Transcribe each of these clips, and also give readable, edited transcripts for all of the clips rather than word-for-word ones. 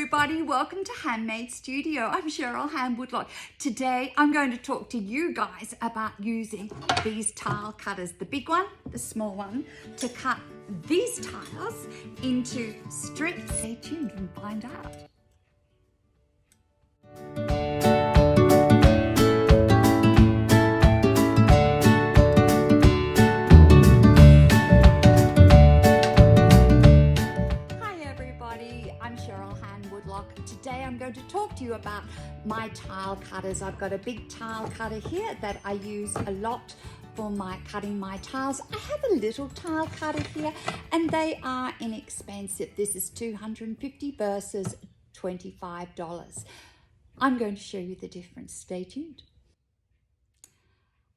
everybody, welcome to Hann-Made Studio. I'm Cheryl Hann-Woodlock. Today I'm going to talk to you guys about using these tile cutters, the big one, the small one, to cut these tiles into strips. Stay tuned and find out. I'm Cheryl Hann-Woodlock. Today I'm going to talk to you about my tile cutters. I've got a big tile cutter here that I use a lot for cutting my tiles. I have a little tile cutter here and they are inexpensive. This is $250 versus $25. I'm going to show you the difference. Stay tuned.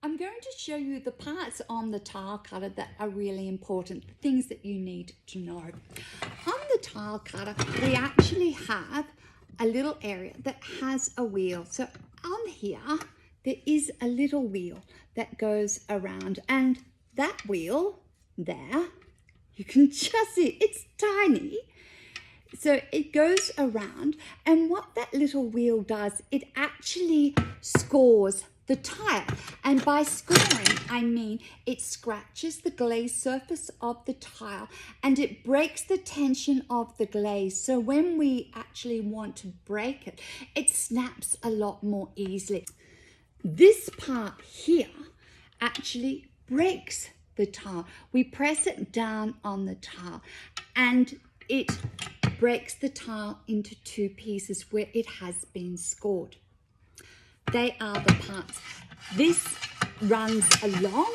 I'm going to show you the parts on the tile cutter that are really important, the things that you need to know. On the tile cutter, we actually have a little area that has a wheel. So on here, there is a little wheel that goes around, and that wheel there, you can just see, it's tiny. So it goes around, and what that little wheel does, it actually scores the tile. And by scoring, I mean it scratches the glaze surface of the tile and it breaks the tension of the glaze. So when we actually want to break it, it snaps a lot more easily. This part here actually breaks the tile. We press it down on the tile and it breaks the tile into two pieces where it has been scored. They are the parts. This runs along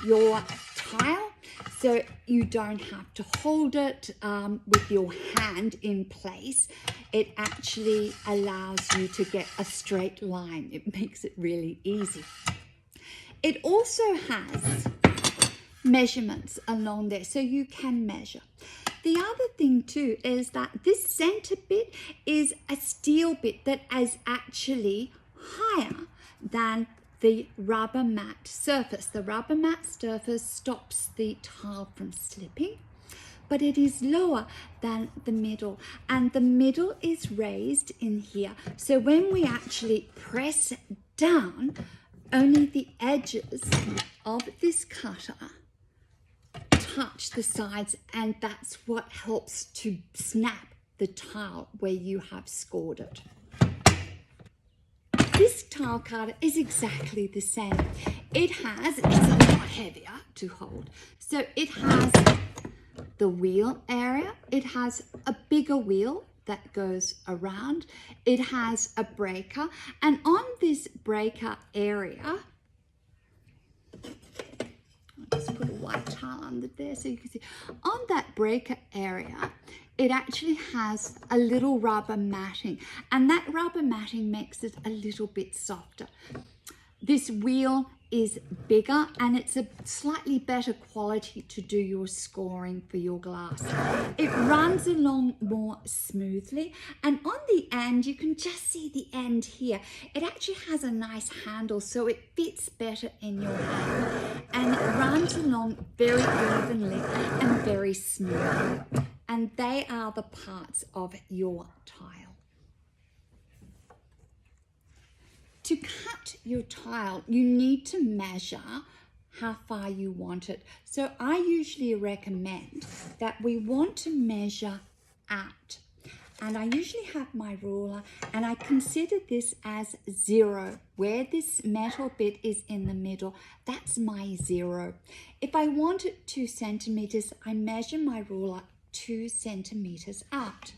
your tile, so you don't have to hold it with your hand in place. It actually allows you to get a straight line. It makes it really easy. It also has measurements along there, so you can measure. The other thing too is that this center bit is a steel bit that is actually higher than the rubber mat surface. The rubber mat surface stops the tile from slipping, but it is lower than the middle, and the middle is raised in here. So when we actually press down, only the edges of this cutter touch the sides, and that's what helps to snap the tile where you have scored it. This tile cutter is exactly the same. It's a lot heavier to hold. So it has the wheel area. It has a bigger wheel that goes around. It has a breaker. And on this breaker area, I'll just put a white tile under there so you can see. On that breaker area, it actually has a little rubber matting, and that rubber matting makes it a little bit softer. This wheel is bigger and it's a slightly better quality to do your scoring for your glass. It runs along more smoothly, and on the end, you can just see the end here. It actually has a nice handle, so it fits better in your hand, and it runs along very evenly and very smoothly. And they are the parts of your tile. To cut your tile, you need to measure how far you want it. So I usually recommend that we want to measure out. And I usually have my ruler, and I consider this as 0. Where this metal bit is in the middle, that's my 0. If I want it 2 centimeters, I measure my ruler 2 centimeters out.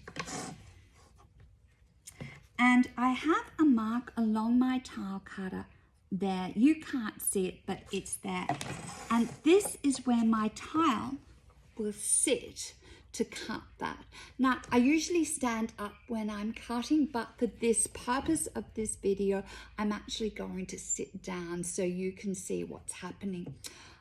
And I have a mark along my tile cutter there. You can't see it, but it's there. And this is where my tile will sit to cut that. Now, I usually stand up when I'm cutting, but for this purpose of this video, I'm actually going to sit down so you can see what's happening.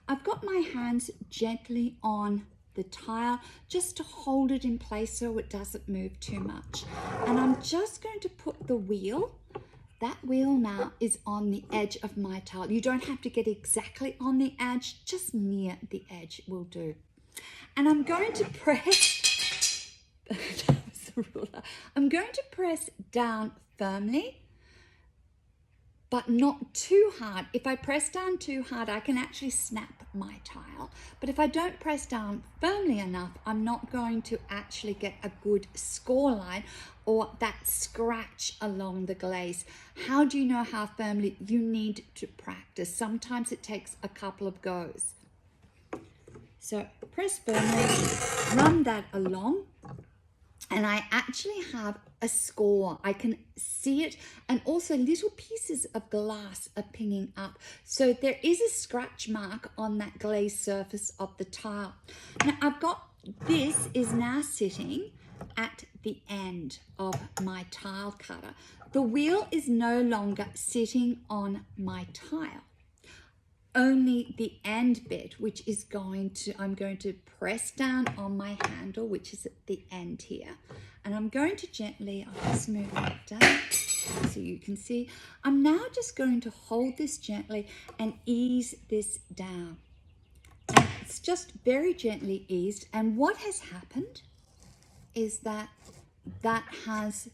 I've got my hands gently on the tile just to hold it in place so it doesn't move too much. And I'm just going to put the wheel, that wheel now is on the edge of my tile. You don't have to get exactly on the edge, just near the edge will do. And I'm going to press I'm going to press down firmly, but not too hard. If I press down too hard, I can actually snap my tile. But if I don't press down firmly enough, I'm not going to actually get a good score line or that scratch along the glaze. How do you know how firmly? You need to practice. Sometimes it takes a couple of goes. So press firmly, run that along, and I actually have a score. I can see it, and also little pieces of glass are pinging up. So there is a scratch mark on that glazed surface of the tile. Now I've got, this is now sitting at the end of my tile cutter. The wheel is no longer sitting on my tile. Only the end bit, which is going to, I'm going to press down on my handle, which is at the end here. And I'm going to gently, I'll just move that down so you can see. I'm now just going to hold this gently and ease this down. And it's just very gently eased. And what has happened is that that has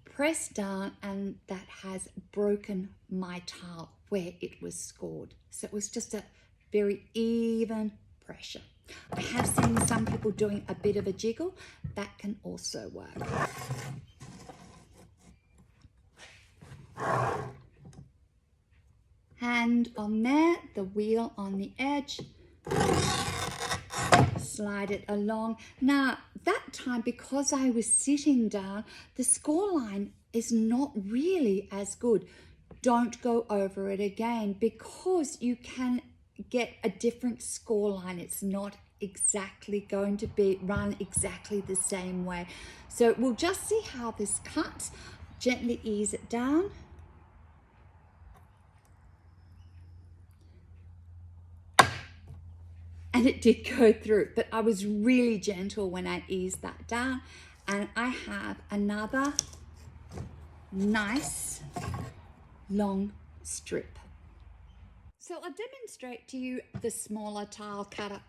pressed down and that has broken my tile where it was scored. So it was just a very even pressure. I have seen some people doing a bit of a jiggle. That can also work. Hand on there, the wheel on the edge. Slide it along. Now, that time, because I was sitting down, the score line is not really as good. Don't go over it again, because you can get a different score line. It's not exactly going to be run exactly the same way. So we'll just see how this cuts. Gently ease it down. And it did go through, but I was really gentle when I eased that down. And I have another nice long strip. So I'll demonstrate to you the smaller tile cutter.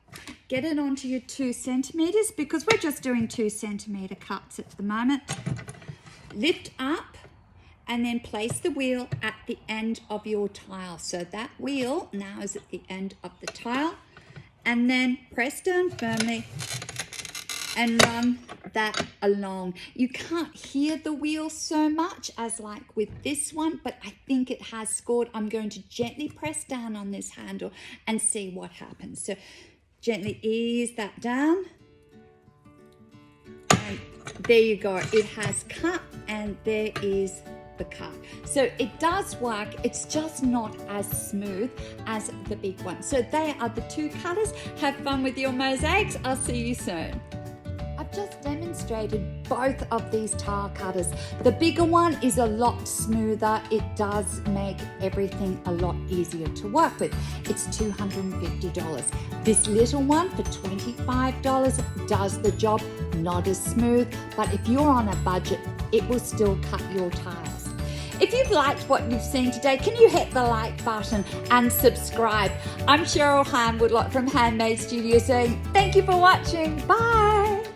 Get it onto your 2 centimeters, because we're just doing 2 centimeter cuts at the moment. Lift up and then place the wheel at the end of your tile. So that wheel now is at the end of the tile. And then press down firmly and run that along. You can't hear the wheel so much as like with this one, but I think it has scored. I'm going to gently press down on this handle and see what happens. So gently ease that down. And there you go. It has cut, and there is the cut. So it does work. It's just not as smooth as the big one. So they are the 2 cutters. Have fun with your mosaics. I'll see you soon. I've just demonstrated both of these tile cutters. The bigger one is a lot smoother. It does make everything a lot easier to work with. It's $250. This little one for $25 does the job. Not as smooth, but if you're on a budget, it will still cut your tiles. If you've liked what you've seen today, can you hit the like button and subscribe? I'm Cheryl Hann-Woodlock from Hann-Made Studio saying thank you for watching. Bye.